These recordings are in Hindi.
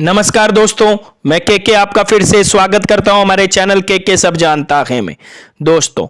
नमस्कार दोस्तों, मैं के आपका फिर से स्वागत करता हूं हमारे चैनल के सब जानता है में। दोस्तों,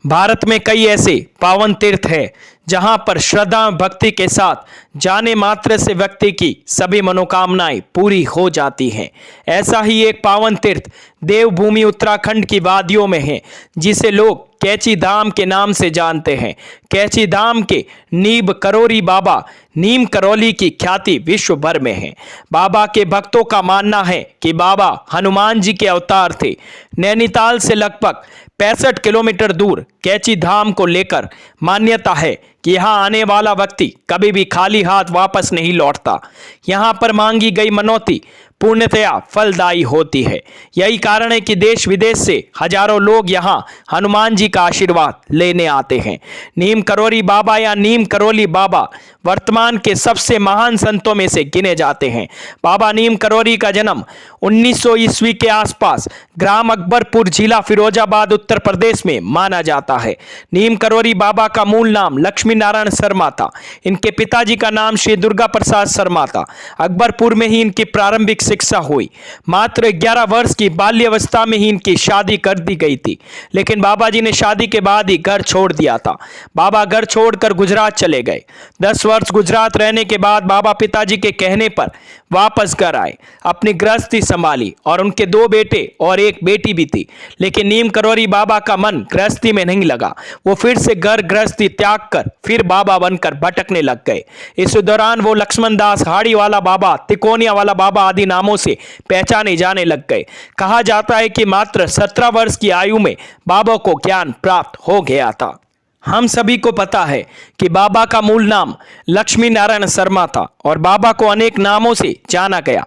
भारत में कई ऐसे पावन तीर्थ हैं जहां पर श्रद्धा भक्ति के साथ जाने मात्र से व्यक्ति की सभी मनोकामनाएं पूरी हो जाती हैं। ऐसा ही एक पावन तीर्थ देवभूमि उत्तराखंड की वादियों में है, जिसे लोग कैची धाम के नाम से जानते हैं। कैची धाम के नीब करोरी बाबा नीम करौली की ख्याति विश्व भर में है। बाबा के भक्तों का मानना है कि बाबा हनुमान जी के अवतार थे। नैनीताल से लगभग 65 किलोमीटर दूर कैची धाम को लेकर मान्यता है कि यहाँ आने वाला व्यक्ति कभी भी खाली हाथ वापस नहीं लौटता। यहाँ पर मांगी गई मनौती पूर्णतया फलदायी होती है। यही कारण है कि देश विदेश से हजारों लोग यहाँ हनुमान जी का आशीर्वाद लेने आते हैं। नीम करोरी बाबा या नीम करौली बाबा वर्तमान के सबसे महान संतों में से गिने जाते हैं। बाबा नीम करौरी का जन्म 1900 ईस्वी के आसपास ग्राम अकबरपुर, जिला फिरोजाबाद, उत्तर प्रदेश में माना जाता है। नीम करौरी बाबा का मूल नाम लक्ष्मी नारायण शर्मा था। इनके पिताजी का नाम श्री दुर्गा प्रसाद शर्मा था। अकबरपुर में ही इनकी प्रारंभिक शिक्षा हुई। मात्र 11 वर्ष की बाल्यावस्था में ही इनकी शादी कर दी गई थी, लेकिन बाबा जी ने शादी के बाद ही घर छोड़ दिया था। बाबा घर छोड़कर गुजरात चले गए। 10 वर्ष गुजरात रहने के बाद बाबा पिताजी के कहने पर वापस घर आए, अपनी गृहस्थी संभाली और उनके 2 बेटे और 1 बेटी भी थी। लेकिन नीम करौरी बाबा का मन गृहस्थी में नहीं लगा। वो फिर से घर गृहस्थी त्याग कर फिर बाबा बनकर भटकने लग गए। इस दौरान वो लक्ष्मण दास, हाड़ी वाला बाबा, तिकोनिया वाला बाबा आदि नामों से पहचाने जाने लग गए। कहा जाता है कि मात्र 17 वर्ष की आयु में बाबा को ज्ञान प्राप्त हो गया था। हम सभी को पता है कि बाबा का मूल नाम लक्ष्मी नारायण शर्मा था और बाबा को अनेक नामों से जाना गया।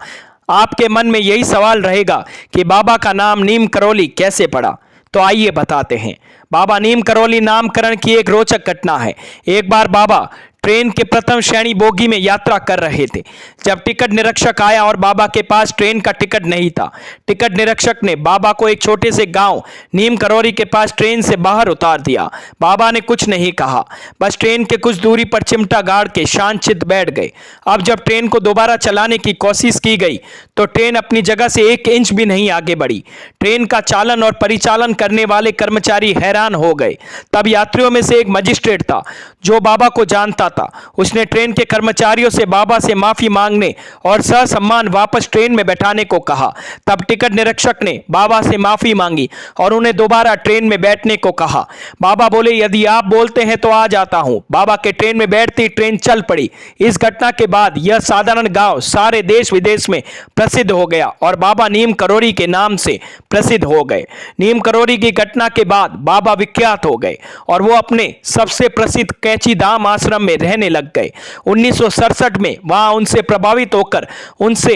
आपके मन में यही सवाल रहेगा कि बाबा का नाम नीम करौली कैसे पड़ा। तो आइए बताते हैं। बाबा नीम करौली नामकरण की एक रोचक घटना है। एक बार बाबा ट्रेन के प्रथम श्रेणी बोगी में यात्रा कर रहे थे, जब टिकट निरीक्षक आया और बाबा के पास ट्रेन का टिकट नहीं था। टिकट निरीक्षक ने बाबा को एक छोटे से गांव नीम करौरी के पास ट्रेन से बाहर उतार दिया। बाबा ने कुछ नहीं कहा, बस ट्रेन के कुछ दूरी पर चिमटा गाड़ के शांतचित्त बैठ गए। अब जब ट्रेन को दोबारा चलाने की कोशिश की गई तो ट्रेन अपनी जगह से 1 इंच भी नहीं आगे बढ़ी। ट्रेन का चालन और परिचालन करने वाले कर्मचारी हैरान हो गए। तब यात्रियों में से एक मजिस्ट्रेट था जो बाबा को जानता था। उसने ट्रेन के कर्मचारियों से बाबा से माफी मांगने और ससम्मान वापस ट्रेन में बैठाने को कहा। तब टिकट निरीक्षक ने बाबा से माफी मांगी और उन्हें दोबारा ट्रेन में बैठने को कहा। बाबा बोले, यदि आप बोलते हैं तो आ जाता हूं। बाबा के ट्रेन में बैठती ट्रेन चल पड़ी। इस घटना के बाद यह साधारण गांव सारे देश विदेश में प्रसिद्ध हो गया और बाबा नीम करौरी के नाम से प्रसिद्ध हो गए। नीम करौरी की घटना के बाद बाबा विख्यात हो गए और वो अपने सबसे प्रसिद्ध कैची धाम आश्रम में रहने लग गए। 1967 में वहां उनसे प्रभावित होकर उनसे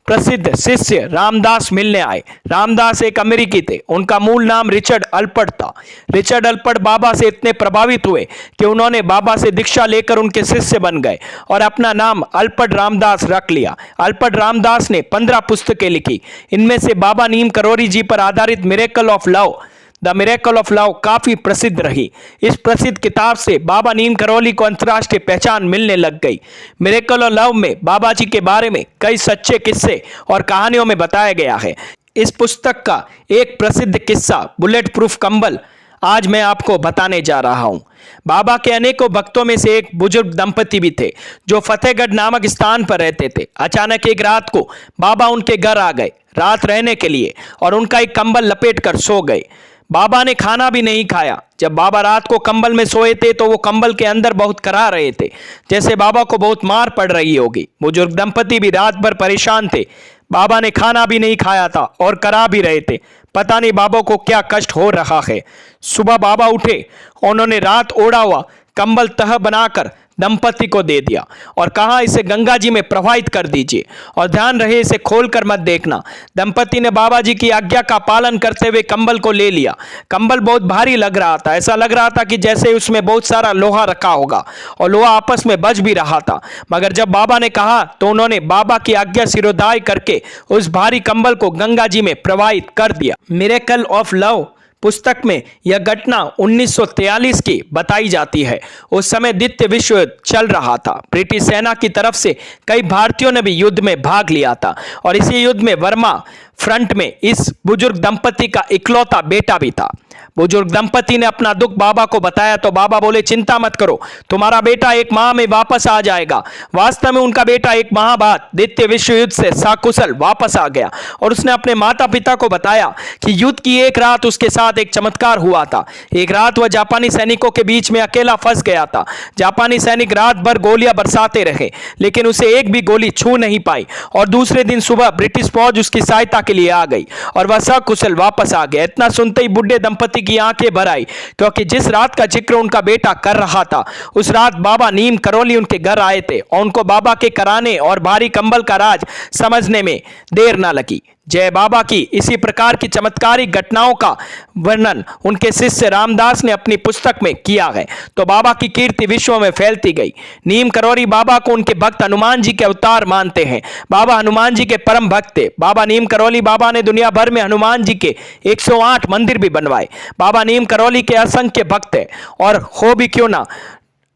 प्रसिद्ध शिष्य रामदास मिलने आए। रामदास एक अमेरिकी थे। उनका मूल नाम रिचर्ड अल्पर्ट था। रिचर्ड अल्पर्ट बाबा से इतने प्रभावित हुए कि उन्होंने बाबा से दीक्षा लेकर उनके शिष्य बन गए और अपना नाम अल्पर्ट रामदास रख लिया। अल्पर्ट रामदास ने 15 पुस्तकें लिखी। इनमें से बाबा नीम करौरी जी पर आधारित miracle of love, the miracle of love काफी प्रसिद्ध रही। इस प्रसिद्ध किताब से बाबा नीम करौली को अंतर्राष्ट्रीय पहचान मिलने लग गई। मिरेकल ऑफ लव में बाबा जी के बारे में कई सच्चे किस्से और कहानियों में बताया गया है। इस पुस्तक का एक प्रसिद्ध किस्सा बुलेट प्रूफ कंबल आज मैं आपको बताने जा रहा हूं। बाबा के अनेकों भक्तों में से एक बुजुर्ग दंपति भी थे जो फतेहगढ़ नामक स्थान पर रहते थे। अचानक एक रात को बाबा उनके घर आ गए रात रहने के लिए और उनका एक कंबल लपेटकर सो गए। बाबा ने खाना भी नहीं खाया। जब बाबा रात को कंबल में सोए थे तो वो कंबल के अंदर बहुत करा रहे थे, जैसे बाबा को बहुत मार पड़ रही होगी। बुजुर्ग दंपति भी रात भर परेशान थे। बाबा ने खाना भी नहीं खाया था और करा भी रहे थे। पता नहीं बाबा को क्या कष्ट हो रहा है। सुबह बाबा उठे, उन्होंने रात ओढ़ा हुआ कंबल तह बनाकर दंपति को दे दिया और कहा, इसे गंगा जी में प्रवाहित कर दीजिए और ध्यान रहे इसे खोलकर मत देखना। दंपति ने बाबा जी की आज्ञा का पालन करते हुए कंबल को ले लिया। कंबल बहुत भारी लग रहा था। ऐसा लग रहा था कि जैसे उसमें बहुत सारा लोहा रखा होगा और लोहा आपस में बज भी रहा था। मगर जब बाबा ने कहा तो उन्होंने बाबा की आज्ञा सिरोधार्य करके उस भारी कंबल को गंगा जी में प्रवाहित कर दिया। मिरेकल ऑफ लव पुस्तक में यह घटना 1943 की बताई जाती है। उस समय द्वितीय विश्व युद्ध चल रहा था। ब्रिटिश सेना की तरफ से कई भारतीयों ने भी युद्ध में भाग लिया था और इसी युद्ध में वर्मा फ्रंट में इस बुजुर्ग दंपति का इकलौता बेटा भी था। बुजुर्ग दंपति ने अपना दुख बाबा को बताया तो बाबा बोले, चिंता मत करो, तुम्हारा बेटा एक माह में वापस आ जाएगा। वास्तव में उनका बेटा एक माह बाद द्वितीय विश्व युद्ध से सकुशल वापस आ गया और उसने अपने माता पिता को बताया कि युद्ध की एक रात उसके साथ एक चमत्कार हुआ था। एक रात वह जापानी सैनिकों के बीच में अकेला फंस गया था। जापानी सैनिक रात भर गोलियां बरसाते रहे लेकिन उसे एक भी गोली छू नहीं पाई और दूसरे दिन सुबह ब्रिटिश फौज उसकी सहायता के लिए आ गई और वह सकुशल वापस आ गया। इतना सुनते ही बुढ़े दंपति की आंखें भर आई, क्योंकि जिस रात का जिक्र उनका बेटा कर रहा था उस रात बाबा नीम करौली उनके घर आए थे और उनको बाबा के कराने और भारी कंबल का राज समझने में देर ना लगी। जय बाबा की इसी प्रकार की चमत्कारिक घटनाओं का वर्णन उनके शिष्य रामदास ने अपनी पुस्तक में किया है, तो बाबा की कीर्ति विश्व में फैलती गई। नीम करौरी बाबा को उनके भक्त हनुमान जी के अवतार मानते हैं। बाबा हनुमान जी के परम भक्त थे। बाबा नीम करौली बाबा ने दुनिया भर में हनुमान जी के 108 मंदिर भी बनवाए। बाबा नीम करौली के असंख्य भक्त हैं और हो भी क्यों ना,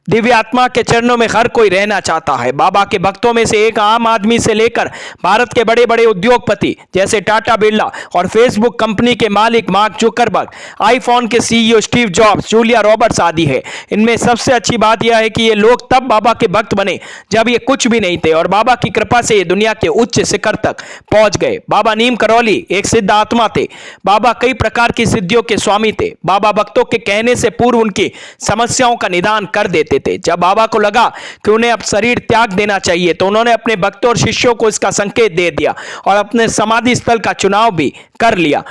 दिव्य आत्मा के चरणों में हर कोई रहना चाहता है। बाबा के भक्तों में से एक आम आदमी से लेकर भारत के बड़े बड़े उद्योगपति जैसे टाटा बिरला और फेसबुक कंपनी के मालिक मार्क जुकरबर्ग, आईफोन के CEO Steve jobs, Julia Roberts आदि है। इनमें सबसे अच्छी बात यह है कि ये लोग तब बाबा के भक्त बने जब ये कुछ भी नहीं थे और बाबा की कृपा से ये दुनिया के उच्च शिखर तक पहुंच गए। बाबा नीम करौली एक सिद्ध आत्मा थे। बाबा कई प्रकार की सिद्धियों के स्वामी थे। बाबा भक्तों के कहने से पूर्व उनकी समस्याओं का निदान कर देते थे। जब बाबा को लगा कि उन्हें अब शरीर त्याग देना चाहिए तो उन्होंने अपने भक्तों और शिष्यों को इसका संकेत दे दिया और अपने समाधि स्थल का चुनाव भी कर लिया।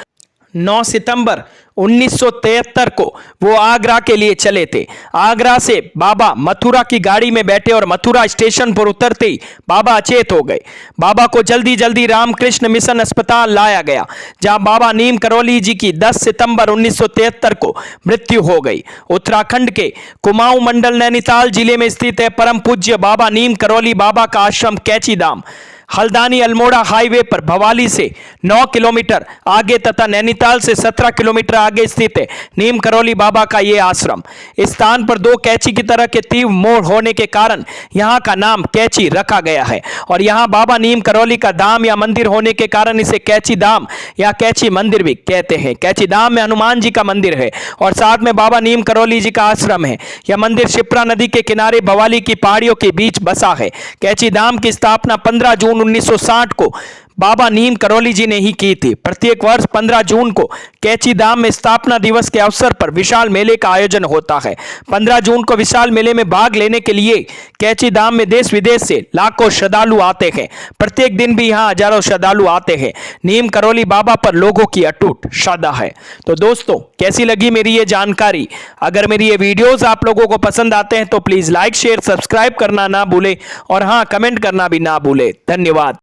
9 सितंबर 1973 को वो आगरा के लिए चले थे। आगरा से बाबा मथुरा की गाड़ी में बैठे और मथुरा स्टेशन पर उतरते ही बाबा अचेत हो गए। बाबा को जल्दी जल्दी रामकृष्ण मिशन अस्पताल लाया गया, जहां बाबा नीम करौली जी की 10 सितंबर 1973 को मृत्यु हो गई। उत्तराखंड के कुमाऊं मंडल नैनीताल जिले में स्थित है परम पूज्य बाबा नीम करौली बाबा का आश्रम कैची धाम। हल्द्वानी अल्मोड़ा हाईवे पर भवाली से 9 किलोमीटर आगे तथा नैनीताल से 17 किलोमीटर आगे स्थित है नीम करौली बाबा का ये आश्रम। इस स्थान पर 2 कैची की तरह के तीव्र मोड़ होने के कारण यहाँ का नाम कैची रखा गया है और यहाँ बाबा नीम करौली का धाम या मंदिर होने के कारण इसे कैची धाम या कैची मंदिर भी कहते हैं। कैची धाम में हनुमान जी का मंदिर है और साथ में बाबा नीम करौली जी का आश्रम है। यह मंदिर शिप्रा नदी के किनारे भवाली की पहाड़ियों के बीच बसा है। कैची धाम की स्थापना 15 जून 1960 को बाबा नीम करौली जी ने ही की थी। प्रत्येक वर्ष 15 जून को कैची धाम में स्थापना दिवस के अवसर पर विशाल मेले का आयोजन होता है। 15 जून को विशाल मेले में भाग लेने के लिए कैची धाम में देश विदेश से लाखों श्रद्धालु आते हैं। प्रत्येक दिन भी यहाँ हजारों श्रद्धालु आते हैं। नीम करौली बाबा पर लोगों की अटूट श्रद्धा है। तो दोस्तों, कैसी लगी मेरी ये जानकारी? अगर मेरी ये वीडियोस आप लोगों को पसंद आते हैं तो प्लीज लाइक, शेयर, सब्सक्राइब करना ना भूले और हाँ, कमेंट करना भी ना भूले। धन्यवाद।